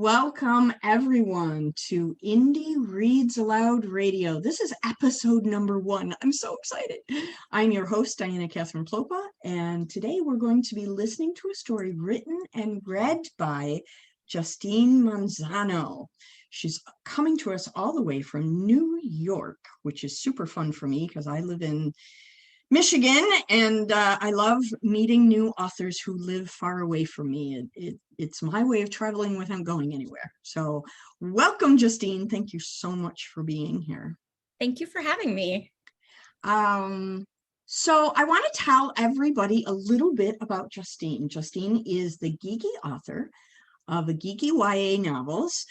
Welcome everyone to Indie Reads Aloud Radio. This is episode number 1. I'm so excited. I'm your host, Diana Catherine Plopa, and today we're going to be listening to a story written and read by Justine Manzano. She's coming to us all the way from New York, which is super fun for me because I live in Michigan, and I love meeting new authors who live far away from me. It's my way of traveling without going anywhere. So welcome, Justine. Thank you so much for being here. Thank you for having me. So I want to tell everybody a little bit about Justine. Justine is the geeky author of the geeky YA novels.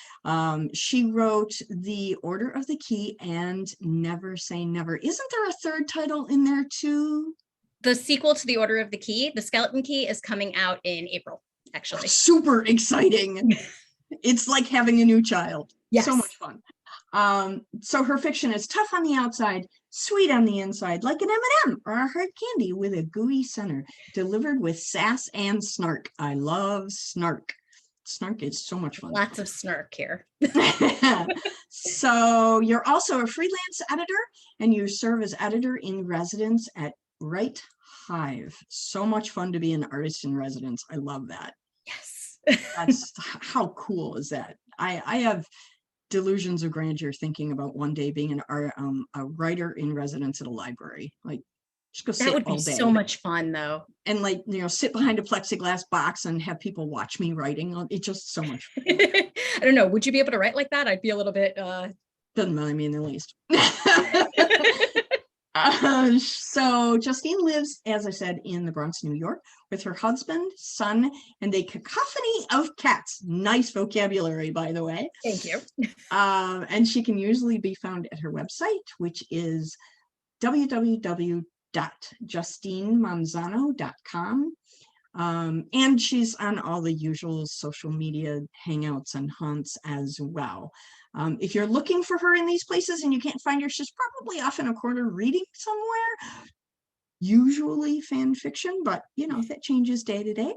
She wrote The Order of the Key and Never Say Never. Isn't there a third title in there too? The sequel to The Order of the Key, The Skeleton Key, is coming out in April, actually. Super exciting. It's like having a new child. Yes. So much fun. So her fiction is tough on the outside, sweet on the inside, like an M&M or a hard candy with a gooey center, delivered with sass and snark. I love snark. Snark is so much fun. Lots of snark here. So you're also a freelance editor, and you serve as editor in residence at Right Hive. So much fun to be an artist in residence. I love that. Yes. That's how cool is that? I have delusions of grandeur thinking about one day being a writer in residence at a library. Like, just go sit that would be all day. So much fun, though. And sit behind a plexiglass box and have people watch me writing. It's just so much fun. I don't know. Would you be able to write like that? I'd be a little bit. Doesn't bother me in the least. So Justine lives, as I said, in the Bronx, New York, with her husband, son, and a cacophony of cats. Nice vocabulary, by the way. Thank you. And she can usually be found at her website, which is www.justinemanzano.com. And she's on all the usual social media hangouts and hunts as well. If you're looking for her in these places and you can't find her, she's probably off in a corner reading somewhere, usually fan fiction, but that changes day to day.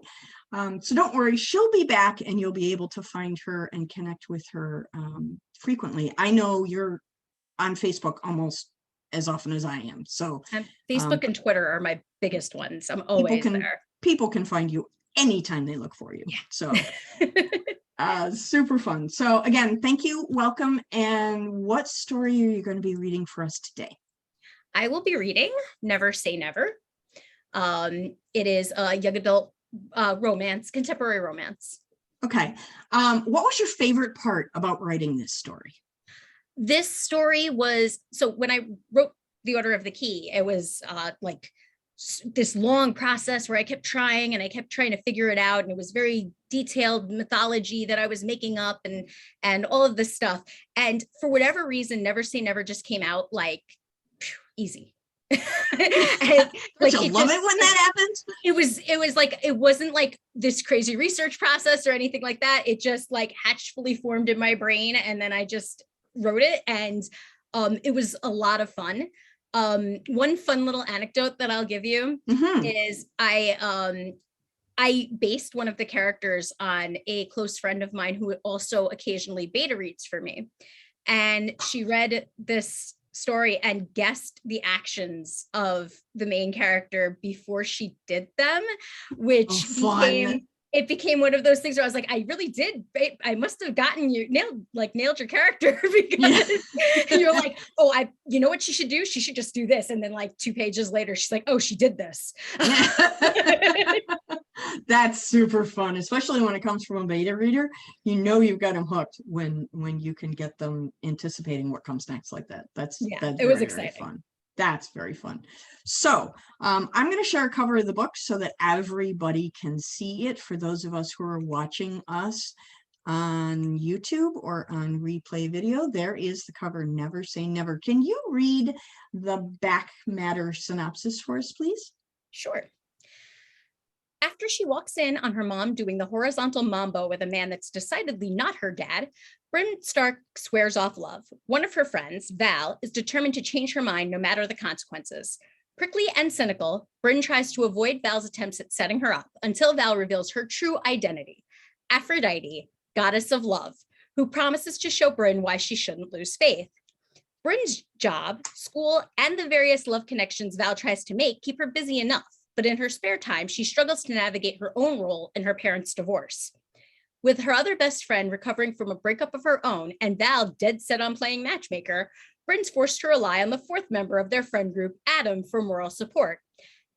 So don't worry, she'll be back and you'll be able to find her and connect with her frequently. I know you're on Facebook almost as often as I am. So Facebook and Twitter are my biggest ones. I'm always there. People can find you anytime they look for you. Yeah. So super fun. So again, thank you. Welcome. And what story are you going to be reading for us today? I will be reading Never Say Never. It is a young adult romance, contemporary romance. Okay. What was your favorite part about writing this story? This story was, so when I wrote The Order of the Key, it was like this long process where I kept trying to figure it out. And it was very detailed mythology that I was making up and all of this stuff. And for whatever reason, Never Say Never just came out like easy. Like, I love it when that happens. It was like, it wasn't like this crazy research process or anything like that. It just like hatchfully formed in my brain. And then I just wrote it, and it was a lot of fun. One fun little anecdote that I'll give you is I based one of the characters on a close friend of mine who also occasionally beta reads for me, and she read this story and guessed the actions of the main character before she did them, which became one of those things where I was like, I really did. I must have gotten you nailed your character, because you're like, oh, you know what she should do? She should just do this. And then like 2 pages later, she's like, oh, she did this. That's super fun, especially when it comes from a beta reader. You've got them hooked when you can get them anticipating what comes next like that. That's it was exciting. Very fun. That's very fun. So I'm going to share a cover of the book so that everybody can see it. For those of us who are watching us on YouTube or on replay video, there is the cover, Never Say Never. Can you read the back matter synopsis for us, please? Sure. After she walks in on her mom doing the horizontal mambo with a man that's decidedly not her dad, Brynn Stark swears off love. One of her friends, Val, is determined to change her mind no matter the consequences. Prickly and cynical, Brynn tries to avoid Val's attempts at setting her up until Val reveals her true identity, Aphrodite, goddess of love, who promises to show Brynn why she shouldn't lose faith. Brynn's job, school, and the various love connections Val tries to make keep her busy enough, but in her spare time, she struggles to navigate her own role in her parents' divorce. With her other best friend recovering from a breakup of her own and Val dead set on playing matchmaker, Brynn's forced to rely on the fourth member of their friend group, Adam, for moral support.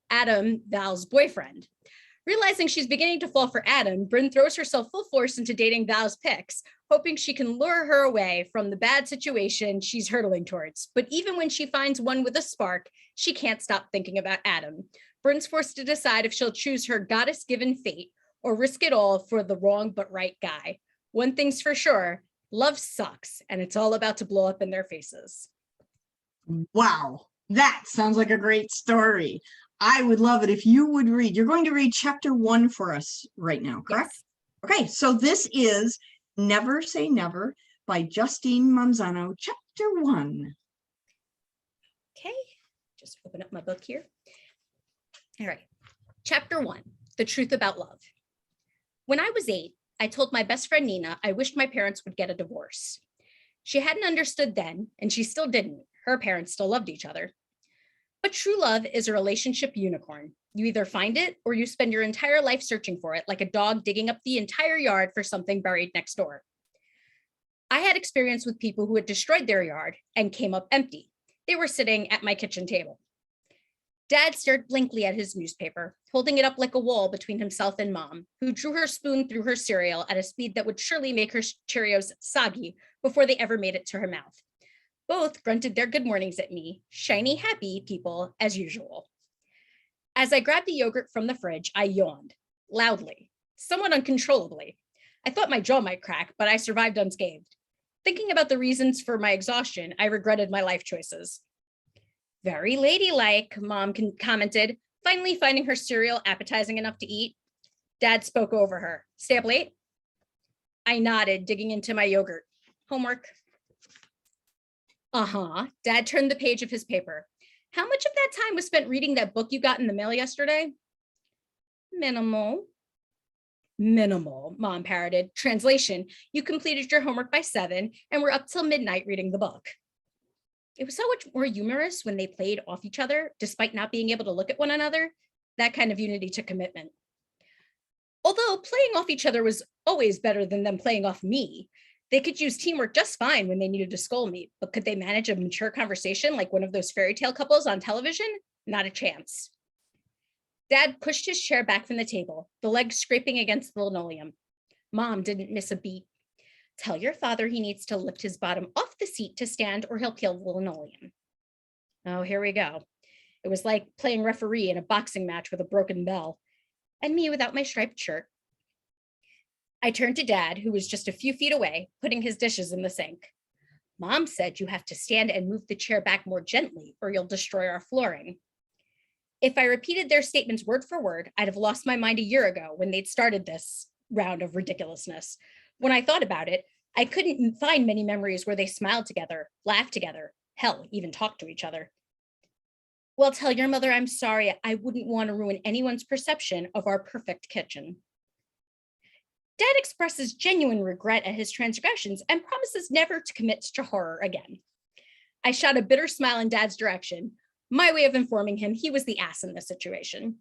Adam, Val's boyfriend. Realizing she's beginning to fall for Adam, Brynn throws herself full force into dating Val's picks, hoping she can lure her away from the bad situation she's hurtling towards. But even when she finds one with a spark, she can't stop thinking about Adam. Brynn's forced to decide if she'll choose her goddess-given fate or risk it all for the wrong but right guy. One thing's for sure, love sucks, and it's all about to blow up in their faces. Wow, that sounds like a great story. I would love it if you would read. You're going to read chapter 1 for us right now, correct? Yes. Okay, so this is Never Say Never by Justine Manzano, chapter 1. Okay, just open up my book here. All right, chapter 1, The Truth About Love. When I was 8, I told my best friend Nina I wished my parents would get a divorce. She hadn't understood then, and she still didn't. Her parents still loved each other. But true love is a relationship unicorn. You either find it or you spend your entire life searching for it, like a dog digging up the entire yard for something buried next door. I had experience with people who had destroyed their yard and came up empty. They were sitting at my kitchen table. Dad stared blankly at his newspaper, holding it up like a wall between himself and Mom, who drew her spoon through her cereal at a speed that would surely make her Cheerios soggy before they ever made it to her mouth. Both grunted their good mornings at me, shiny, happy people as usual. As I grabbed the yogurt from the fridge, I yawned, loudly, somewhat uncontrollably. I thought my jaw might crack, but I survived unscathed. Thinking about the reasons for my exhaustion, I regretted my life choices. Very ladylike, Mom commented, finally finding her cereal appetizing enough to eat. Dad spoke over her. Stay up late? I nodded, digging into my yogurt. Homework. Dad turned the page of his paper. How much of that time was spent reading that book you got in the mail yesterday? Minimal, Mom parroted. Translation, you completed your homework by 7 and were up till midnight reading the book. It was so much more humorous when they played off each other, despite not being able to look at one another. That kind of unity took commitment. Although playing off each other was always better than them playing off me. They could use teamwork just fine when they needed to scold me, but could they manage a mature conversation like one of those fairy tale couples on television? Not a chance. Dad pushed his chair back from the table, the legs scraping against the linoleum. Mom didn't miss a beat. Tell your father he needs to lift his bottom off the seat to stand or he'll peel the linoleum. Oh, here we go. It was like playing referee in a boxing match with a broken bell, and me without my striped shirt. I turned to Dad, who was just a few feet away, putting his dishes in the sink. Mom said you have to stand and move the chair back more gently or you'll destroy our flooring. If I repeated their statements word for word, I'd have lost my mind a year ago when they'd started this round of ridiculousness. When I thought about it, I couldn't find many memories where they smiled together, laughed together, hell, even talked to each other. Well, tell your mother I'm sorry. I wouldn't want to ruin anyone's perception of our perfect kitchen. Dad expresses genuine regret at his transgressions and promises never to commit to horror again. I shot a bitter smile in Dad's direction, my way of informing him he was the ass in this situation.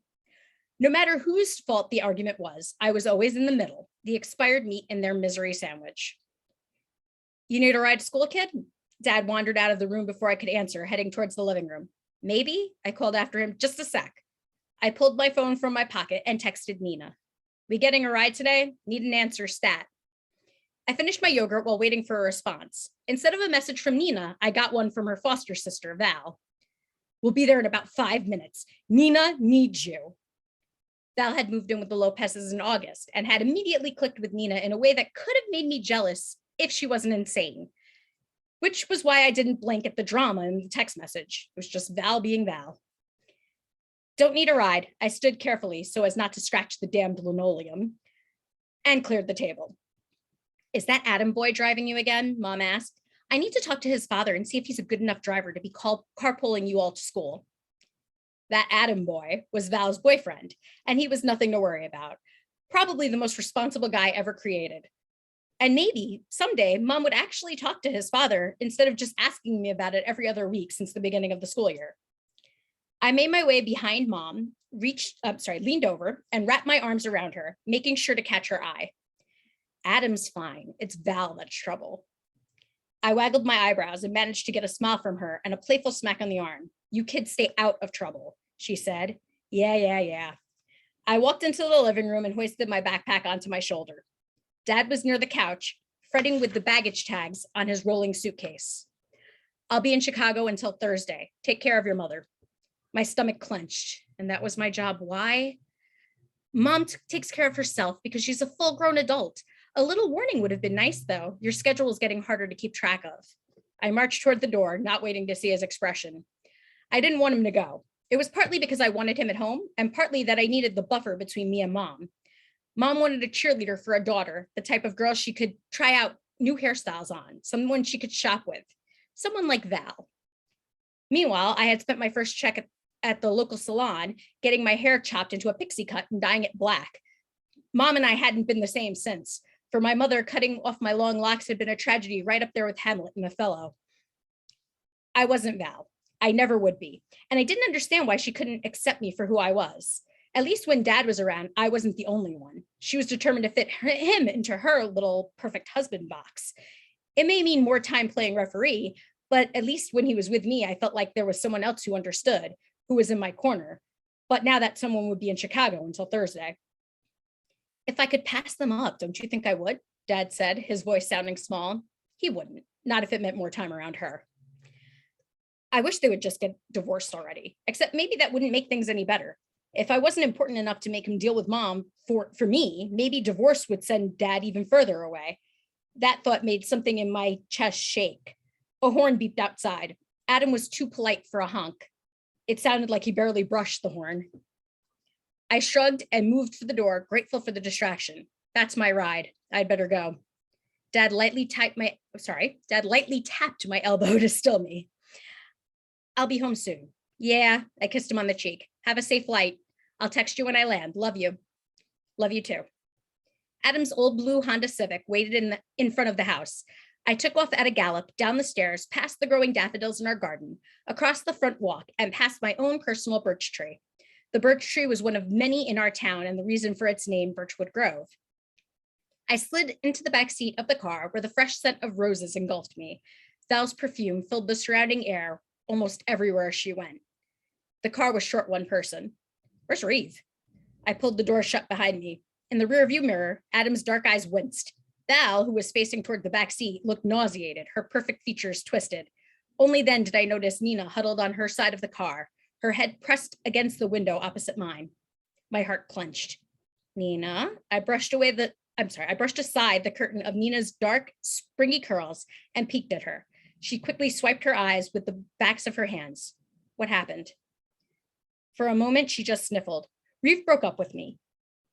No matter whose fault the argument was, I was always in the middle, the expired meat in their misery sandwich. You need a ride to school, kid? Dad wandered out of the room before I could answer, heading towards the living room. Maybe, I called after him, just a sec. I pulled my phone from my pocket and texted Nina. We getting a ride today? Need an answer stat. I finished my yogurt while waiting for a response. Instead of a message from Nina, I got one from her foster sister, Val. We'll be there in about 5 minutes. Nina needs you. Val had moved in with the Lopez's in August and had immediately clicked with Nina in a way that could have made me jealous if she wasn't insane, which was why I didn't blink at the drama in the text message. It was just Val being Val. Don't need a ride. I stood carefully so as not to scratch the damned linoleum and cleared the table. Is that Adam boy driving you again? Mom asked. I need to talk to his father and see if he's a good enough driver to be carpooling you all to school. That Adam boy was Val's boyfriend, and he was nothing to worry about. Probably the most responsible guy ever created. And maybe someday Mom would actually talk to his father instead of just asking me about it every other week since the beginning of the school year. I made my way behind Mom, leaned over and wrapped my arms around her, making sure to catch her eye. Adam's fine. It's Val that's trouble. I waggled my eyebrows and managed to get a smile from her and a playful smack on the arm. You kids stay out of trouble, she said. Yeah. I walked into the living room and hoisted my backpack onto my shoulder. Dad was near the couch, fretting with the baggage tags on his rolling suitcase. I'll be in Chicago until Thursday. Take care of your mother. My stomach clenched, and that was my job. Why? Mom takes care of herself because she's a full-grown adult. A little warning would have been nice, though. Your schedule is getting harder to keep track of. I marched toward the door, not waiting to see his expression. I didn't want him to go. It was partly because I wanted him at home, and partly that I needed the buffer between me and Mom. Mom wanted a cheerleader for a daughter, the type of girl she could try out new hairstyles on, someone she could shop with, someone like Val. Meanwhile, I had spent my first check at the local salon, getting my hair chopped into a pixie cut and dyeing it black. Mom and I hadn't been the same since. For my mother, cutting off my long locks had been a tragedy right up there with Hamlet and Othello. I wasn't Val. I never would be. And I didn't understand why she couldn't accept me for who I was. At least when Dad was around, I wasn't the only one. She was determined to fit him into her little perfect husband box. It may mean more time playing referee, but at least when he was with me, I felt like there was someone else who understood, who was in my corner. But now that someone would be in Chicago until Thursday. If I could pass them up, don't you think I would? Dad said, his voice sounding small. He wouldn't, not if it meant more time around her. I wish they would just get divorced already, except maybe that wouldn't make things any better. If I wasn't important enough to make him deal with Mom for me, maybe divorce would send Dad even further away. That thought made something in my chest shake. A horn beeped outside. Adam was too polite for a honk. It sounded like he barely brushed the horn. I shrugged and moved for the door, grateful for the distraction. That's my ride. I'd better go. Dad lightly tapped my elbow to still me. I'll be home soon. Yeah, I kissed him on the cheek. Have a safe flight. I'll text you when I land. Love you. Love you too. Adam's old blue Honda Civic waited in front of the house. I took off at a gallop down the stairs, past the growing daffodils in our garden, across the front walk, and past my own personal birch tree. The birch tree was one of many in our town and the reason for its name, Birchwood Grove. I slid into the back seat of the car where the fresh scent of roses engulfed me. Val's perfume filled the surrounding air almost everywhere she went. The car was short one person. Where's Reeve? I pulled the door shut behind me. In the rearview mirror, Adam's dark eyes winced. Val, who was facing toward the back seat, looked nauseated, her perfect features twisted. Only then did I notice Nina huddled on her side of the car, her head pressed against the window opposite mine. My heart clenched. Nina, I brushed aside the curtain of Nina's dark, springy curls and peeked at her. She quickly swiped her eyes with the backs of her hands. What happened? For a moment, she just sniffled. Reeve broke up with me,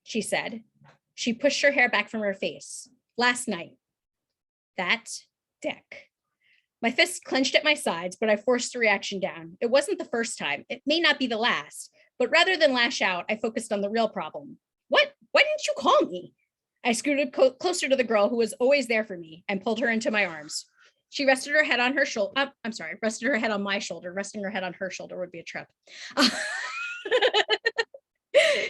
she said. She pushed her hair back from her face. Last night. That dick. My fists clenched at my sides, but I forced the reaction down. It wasn't the first time. It may not be the last, but rather than lash out, I focused on the real problem. What? Why didn't you call me? I scooted closer to the girl who was always there for me and pulled her into my arms. She rested her head on her shoulder. Rested her head on my shoulder. Resting her head on her shoulder would be a trip.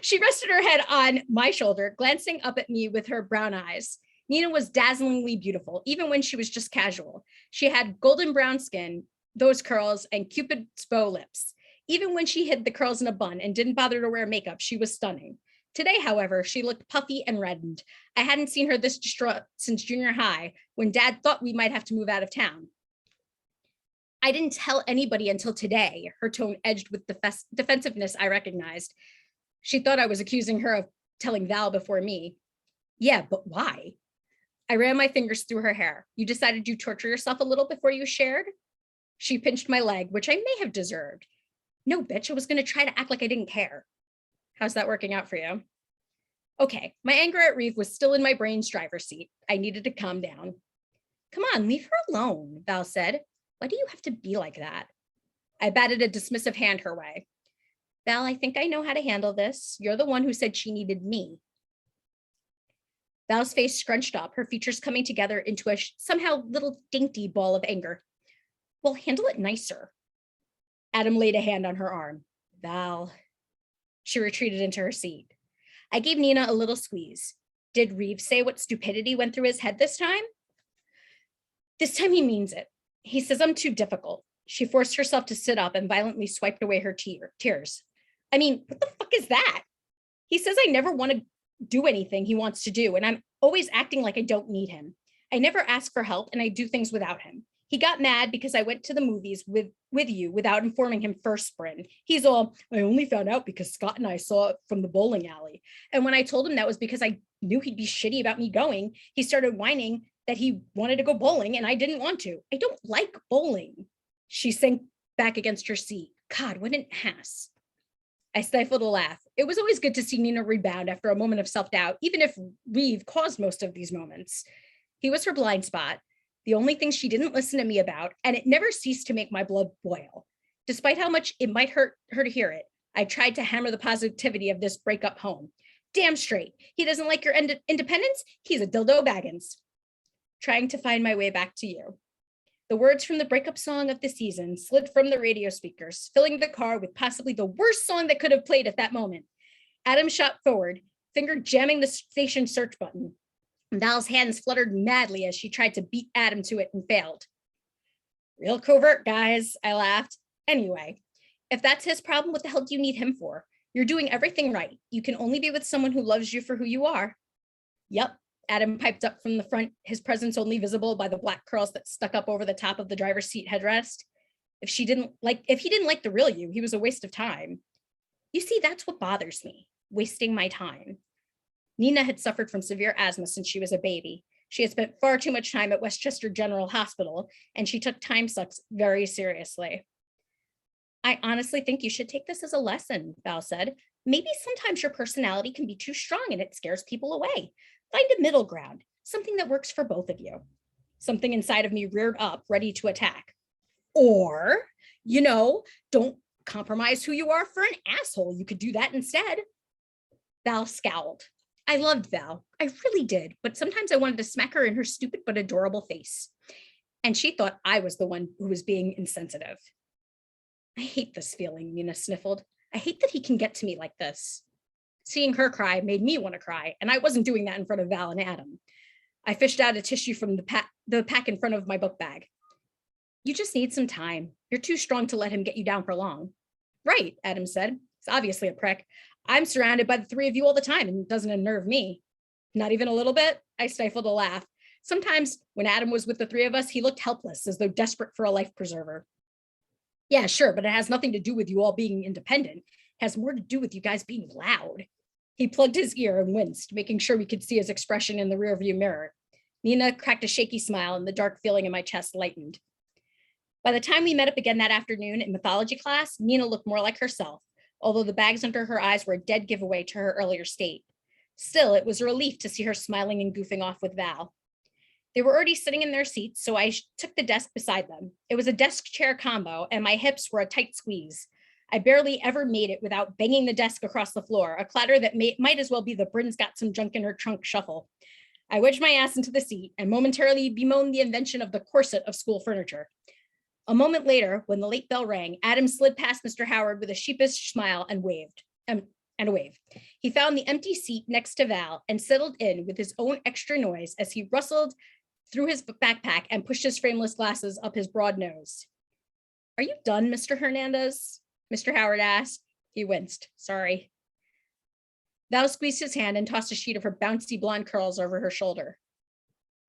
She rested her head on my shoulder, glancing up at me with her brown eyes. Nina was dazzlingly beautiful, even when she was just casual. She had golden brown skin, those curls, and Cupid's bow lips. Even when she hid the curls in a bun and didn't bother to wear makeup, she was stunning. Today, however, she looked puffy and reddened. I hadn't seen her this distraught since junior high, when Dad thought we might have to move out of town. I didn't tell anybody until today, her tone edged with defensiveness I recognized. She thought I was accusing her of telling Val before me. Yeah, but why? I ran my fingers through her hair. You decided you'd torture yourself a little before you shared? She pinched my leg, which I may have deserved. No, bitch, I was going to try to act like I didn't care. How's that working out for you? Okay, my anger at Reeve was still in my brain's driver's seat. I needed to calm down. Come on, leave her alone, Val said. Why do you have to be like that? I batted a dismissive hand her way. Val, I think I know how to handle this. You're the one who said she needed me. Val's face scrunched up, her features coming together into a somehow little dainty ball of anger. Well, handle it nicer. Adam laid a hand on her arm. Val. She retreated into her seat. I gave Nina a little squeeze. Did Reeves say what stupidity went through his head this time? This time he means it. He says I'm too difficult. She forced herself to sit up and violently swiped away her tears. I mean, what the fuck is that? He says I never want to do anything he wants to do, and I'm always acting like I don't need him. I never ask for help, and I do things without him. He got mad because I went to the movies with you without informing him first, Brynn. He's all, I only found out because Scott and I saw it from the bowling alley. And when I told him that was because I knew he'd be shitty about me going, he started whining that he wanted to go bowling and I didn't want to. I don't like bowling. She sank back against her seat. God, what an ass. I stifled a laugh. It was always good to see Nina rebound after a moment of self-doubt, even if Reeve caused most of these moments. He was her blind spot, the only thing she didn't listen to me about, and it never ceased to make my blood boil. Despite how much it might hurt her to hear it, I tried to hammer the positivity of this breakup home. Damn straight. He doesn't like your independence? He's a dildo Baggins. Trying to find my way back to you. The words from the breakup song of the season slid from the radio speakers, filling the car with possibly the worst song that could have played at that moment. Adam shot forward, finger jamming the station search button. Val's hands fluttered madly as she tried to beat Adam to it and failed. Real covert, guys, I laughed. Anyway, if that's his problem, what the hell do you need him for? You're doing everything right. You can only be with someone who loves you for who you are. Yep, Adam piped up from the front, his presence only visible by the black curls that stuck up over the top of the driver's seat headrest. If he didn't like the real you, he was a waste of time. You see, that's what bothers me, wasting my time. Nina had suffered from severe asthma since she was a baby. She had spent far too much time at Westchester General Hospital, and she took time sucks very seriously. I honestly think you should take this as a lesson, Val said. Maybe sometimes your personality can be too strong and it scares people away. Find a middle ground, something that works for both of you. Something inside of me reared up, ready to attack. Or, don't compromise who you are for an asshole. You could do that instead. Val scowled. I loved Val. I really did. But sometimes I wanted to smack her in her stupid but adorable face. And she thought I was the one who was being insensitive. I hate this feeling, Nina sniffled. I hate that he can get to me like this. Seeing her cry made me want to cry, and I wasn't doing that in front of Val and Adam. I fished out a tissue from the pack in front of my book bag. You just need some time. You're too strong to let him get you down for long. Right, Adam said. He's obviously a prick. I'm surrounded by the three of you all the time, and it doesn't unnerve me. Not even a little bit? I stifled a laugh. Sometimes when Adam was with the three of us, he looked helpless, as though desperate for a life preserver. Yeah, sure, but it has nothing to do with you all being independent. It has more to do with you guys being loud. He plugged his ear and winced, making sure we could see his expression in the rearview mirror. Nina cracked a shaky smile, and the dark feeling in my chest lightened. By the time we met up again that afternoon in mythology class, Nina looked more like herself, although the bags under her eyes were a dead giveaway to her earlier state. Still, it was a relief to see her smiling and goofing off with Val. They were already sitting in their seats, so I took the desk beside them. It was a desk chair combo, and my hips were a tight squeeze. I barely ever made it without banging the desk across the floor, a clatter that might as well be the Brynn's got some junk in her trunk shuffle. I wedged my ass into the seat and momentarily bemoaned the invention of the corset of school furniture. A moment later, when the late bell rang, Adam slid past Mr. Howard with a sheepish smile and waved. And a wave. He found the empty seat next to Val and settled in with his own extra noise as he rustled through his backpack and pushed his frameless glasses up his broad nose. Are you done, Mr. Hernandez? Mr. Howard asked. He winced. Sorry. Val squeezed his hand and tossed a sheet of her bouncy blonde curls over her shoulder.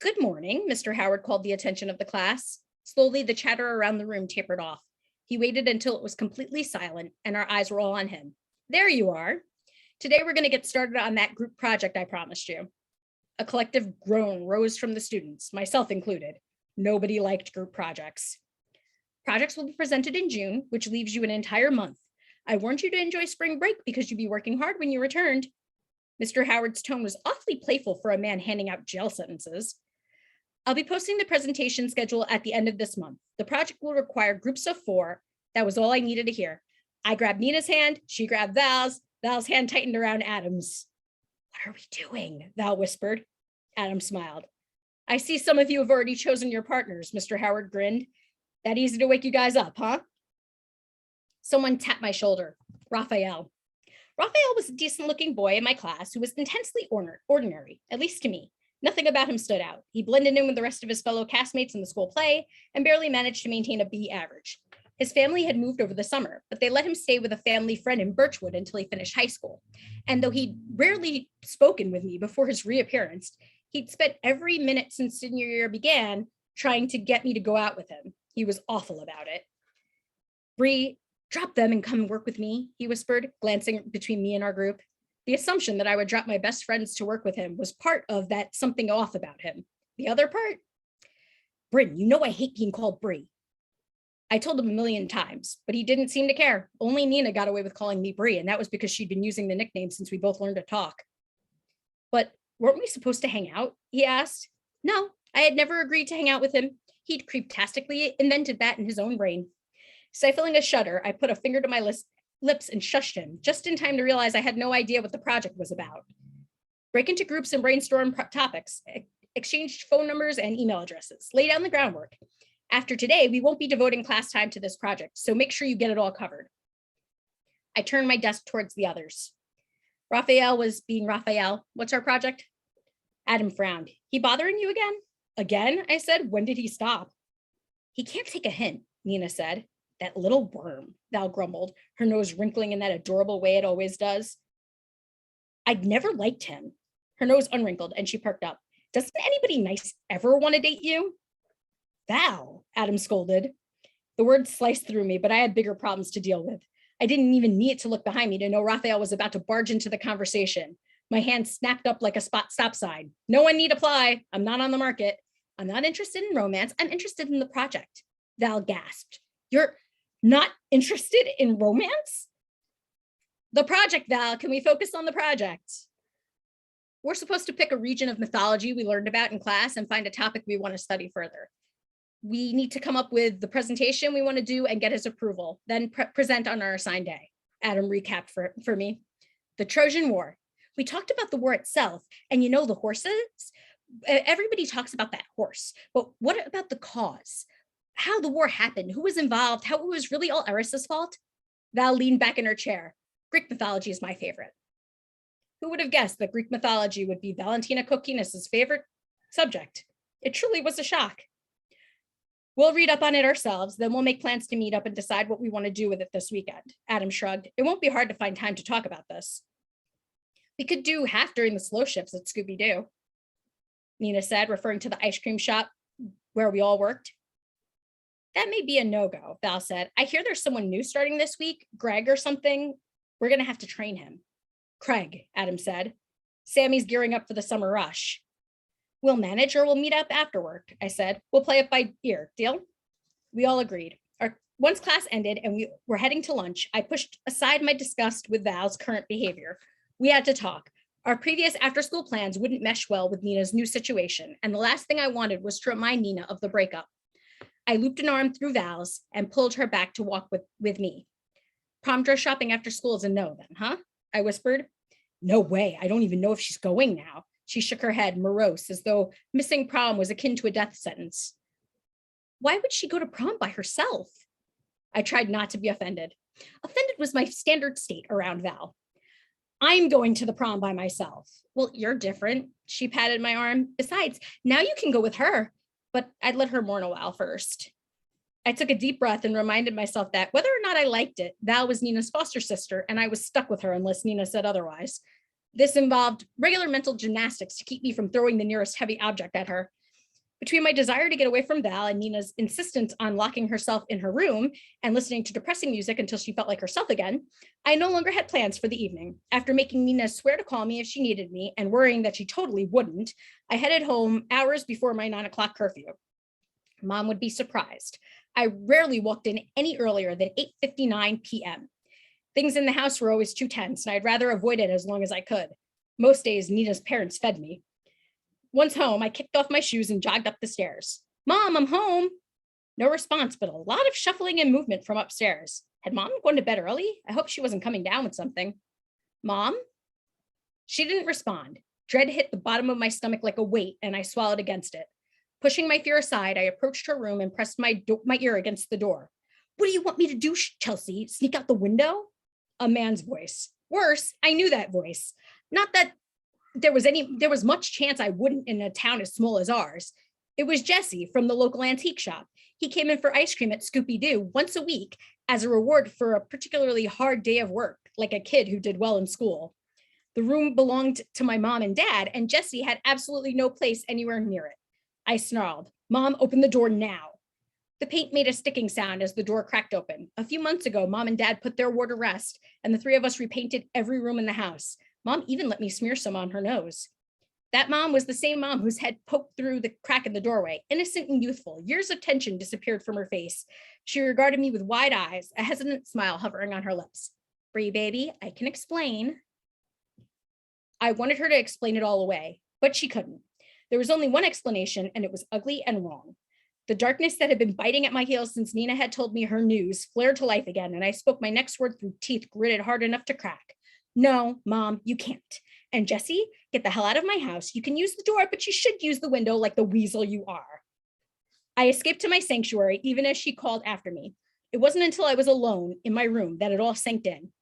Good morning, Mr. Howard called the attention of the class. Slowly, the chatter around the room tapered off. He waited until it was completely silent and our eyes were all on him. There you are. Today, we're going to get started on that group project I promised you. A collective groan rose from the students, myself included. Nobody liked group projects. Projects will be presented in June, which leaves you an entire month. I warned you to enjoy spring break because you'd be working hard when you returned. Mr. Howard's tone was awfully playful for a man handing out jail sentences. I'll be posting the presentation schedule at the end of this month. The project will require groups of 4. That was all I needed to hear. I grabbed Nina's hand, she grabbed Val's. Val's hand tightened around Adam's. What are we doing? Val whispered. Adam smiled. I see some of you have already chosen your partners, Mr. Howard grinned. That easy to wake you guys up, huh? Someone tapped my shoulder. Raphael. Raphael was a decent-looking boy in my class who was intensely ordinary, at least to me. Nothing about him stood out. He blended in with the rest of his fellow castmates in the school play and barely managed to maintain a B average. His family had moved over the summer, but they let him stay with a family friend in Birchwood until he finished high school. And though he'd rarely spoken with me before his reappearance, he'd spent every minute since senior year began trying to get me to go out with him. He was awful about it. Bree, drop them and come work with me, he whispered, glancing between me and our group. The assumption that I would drop my best friends to work with him was part of that something off about him. The other part? Brynn, you know I hate being called Bree. I told him a million times, but he didn't seem to care. Only Nina got away with calling me Bree, and that was because she'd been using the nickname since we both learned to talk. But weren't we supposed to hang out? He asked. No, I had never agreed to hang out with him. He'd creeptastically invented that in his own brain. Stifling a shudder, I put a finger to my lips and shushed him, just in time to realize I had no idea what the project was about. Break into groups and brainstorm topics, exchange phone numbers and email addresses, lay down the groundwork. After today, we won't be devoting class time to this project, so make sure you get it all covered. I turned my desk towards the others. Raphael was being Raphael. What's our project? Adam frowned. He bothering you again? Again? I said. When did he stop? He can't take a hint, Nina said. That little worm, Val grumbled, her nose wrinkling in that adorable way it always does. I'd never liked him. Her nose unwrinkled and she perked up. Doesn't anybody nice ever want to date you? Val, Adam scolded. The words sliced through me, but I had bigger problems to deal with. I didn't even need to look behind me to know Raphael was about to barge into the conversation. My hand snapped up like a stop sign. No one need apply. I'm not on the market. I'm not interested in romance. I'm interested in the project. Val gasped. You're not interested in romance? The project, Val. Can we focus on the project? We're supposed to pick a region of mythology we learned about in class and find a topic we want to study further. We need to come up with the presentation we want to do and get his approval, then present on our assigned day. Adam recapped for me. The Trojan War. We talked about the war itself, and you know the horses? Everybody talks about that horse, but what about the cause? How the war happened, who was involved, how it was really all Eris's fault? Val leaned back in her chair. Greek mythology is my favorite. Who would have guessed that Greek mythology would be Valentina Kokinis's favorite subject? It truly was a shock. We'll read up on it ourselves, then we'll make plans to meet up and decide what we want to do with it this weekend. Adam shrugged. It won't be hard to find time to talk about this. We could do half during the slow shifts at Scooby-Doo, Nina said, referring to the ice cream shop where we all worked. That may be a no-go, Val said. I hear there's someone new starting this week, Greg or something. We're going to have to train him. Craig, Adam said. Sammy's gearing up for the summer rush. We'll manage or we'll meet up after work, I said. We'll play it by ear, deal? We all agreed. Once class ended and we were heading to lunch, I pushed aside my disgust with Val's current behavior. We had to talk. Our previous after-school plans wouldn't mesh well with Nina's new situation, and the last thing I wanted was to remind Nina of the breakup. I looped an arm through Val's and pulled her back to walk with me. Prom dress shopping after school is a no then, huh? I whispered. No way. I don't even know if she's going now. She shook her head, morose, as though missing prom was akin to a death sentence. Why would she go to prom by herself? I tried not to be offended. Offended was my standard state around Val. I'm going to the prom by myself. Well, you're different. She patted my arm. Besides, now you can go with her. But I'd let her mourn a while first. I took a deep breath and reminded myself that whether or not I liked it, Val was Nina's foster sister, and I was stuck with her unless Nina said otherwise. This involved regular mental gymnastics to keep me from throwing the nearest heavy object at her. Between my desire to get away from Val and Nina's insistence on locking herself in her room and listening to depressing music until she felt like herself again, I no longer had plans for the evening. After making Nina swear to call me if she needed me and worrying that she totally wouldn't, I headed home hours before my 9 o'clock curfew. Mom would be surprised. I rarely walked in any earlier than 8:59 p.m. Things in the house were always too tense, and I'd rather avoid it as long as I could. Most days, Nina's parents fed me. Once home, I kicked off my shoes and jogged up the stairs. Mom, I'm home. No response, but a lot of shuffling and movement from upstairs. Had Mom gone to bed early? I hope she wasn't coming down with something. Mom? She didn't respond. Dread hit the bottom of my stomach like a weight, and I swallowed against it. Pushing my fear aside, I approached her room and pressed my ear against the door. What do you want me to do, Chelsea? Sneak out the window? A man's voice. Worse, I knew that voice. Not that there was much chance I wouldn't in a town as small as ours. It was Jesse from the local antique shop. He came in for ice cream at Scooby-Doo once a week as a reward for a particularly hard day of work, like a kid who did well in school. The room belonged to my mom and dad, and Jesse had absolutely no place anywhere near it. I snarled, "Mom, open the door now." The paint made a sticking sound as the door cracked open. A few months ago, Mom and Dad put their war to rest, and the three of us repainted every room in the house. Mom even let me smear some on her nose. That mom was the same mom whose head poked through the crack in the doorway, innocent and youthful. Years of tension disappeared from her face. She regarded me with wide eyes, a hesitant smile hovering on her lips. "Bree, baby, I can explain." I wanted her to explain it all away, but she couldn't. There was only one explanation, and it was ugly and wrong. The darkness that had been biting at my heels since Nina had told me her news flared to life again, and I spoke my next word through teeth gritted hard enough to crack. "No, Mom, you can't. And Jesse, get the hell out of my house. You can use the door, but you should use the window like the weasel you are." I escaped to my sanctuary, even as she called after me. It wasn't until I was alone in my room that it all sank in.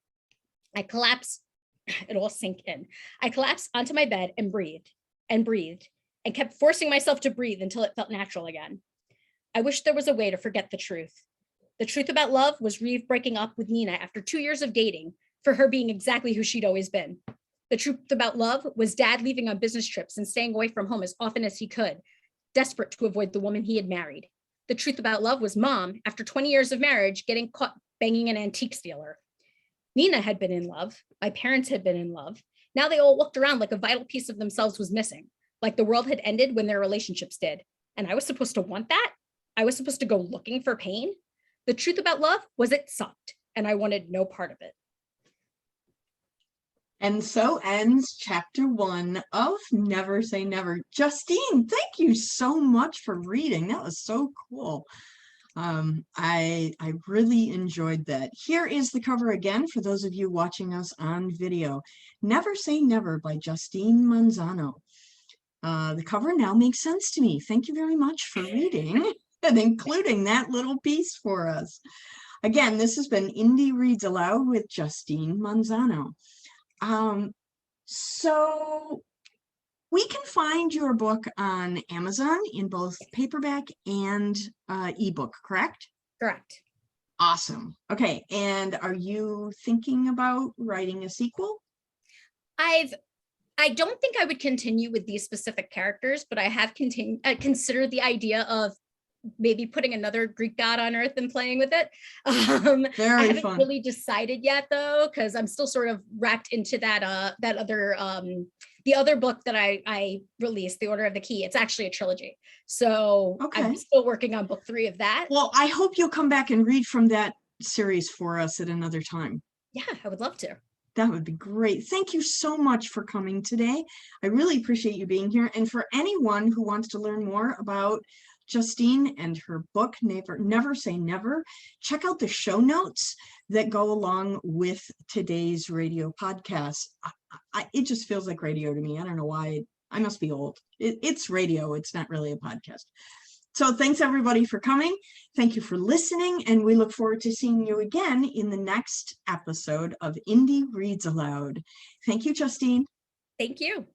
It all sank in. I collapsed onto my bed and breathed, and kept forcing myself to breathe until it felt natural again. I wish there was a way to forget the truth. The truth about love was Reeve breaking up with Nina after 2 years of dating, for her being exactly who she'd always been. The truth about love was Dad leaving on business trips and staying away from home as often as he could, desperate to avoid the woman he had married. The truth about love was Mom, after 20 years of marriage, getting caught banging an antique dealer. Nina had been in love. My parents had been in love. Now they all walked around like a vital piece of themselves was missing, like the world had ended when their relationships did. And I was supposed to want that? I was supposed to go looking for pain? The truth about love was it sucked, and I wanted no part of it. And so ends chapter 1 of Never Say Never. Justine, thank you so much for reading. That was so cool. I really enjoyed that. Here is the cover again for those of you watching us on video. Never Say Never by Justine Manzano. The cover now makes sense to me. Thank you very much for reading and including that little piece for us. Again, this has been Indie Reads Aloud with Justine Manzano. So we can find your book on Amazon in both paperback and ebook, correct? Correct. Awesome. Okay, and are you thinking about writing a sequel? I don't think I would continue with these specific characters, but I have considered the idea of maybe putting another Greek god on Earth and playing with it. I haven't fun. really decided yet, though, because I'm still sort of wrapped into that other the other book that I released, The Order of the Key. It's actually a trilogy, so Okay. I'm still working on book 3 of that. Well, I hope you'll come back and read from that series for us at another time. Yeah, I would love to. That would be great. Thank you so much for coming today. I really appreciate you being here. And for anyone who wants to learn more about Justine and her book, Never Say Never, check out the show notes that go along with today's radio podcast. It just feels like radio to me. I don't know why. I must be old. It's radio. It's not really a podcast. So thanks everybody for coming. Thank you for listening, and we look forward to seeing you again in the next episode of Indie Reads Aloud. Thank you, Justine. Thank you.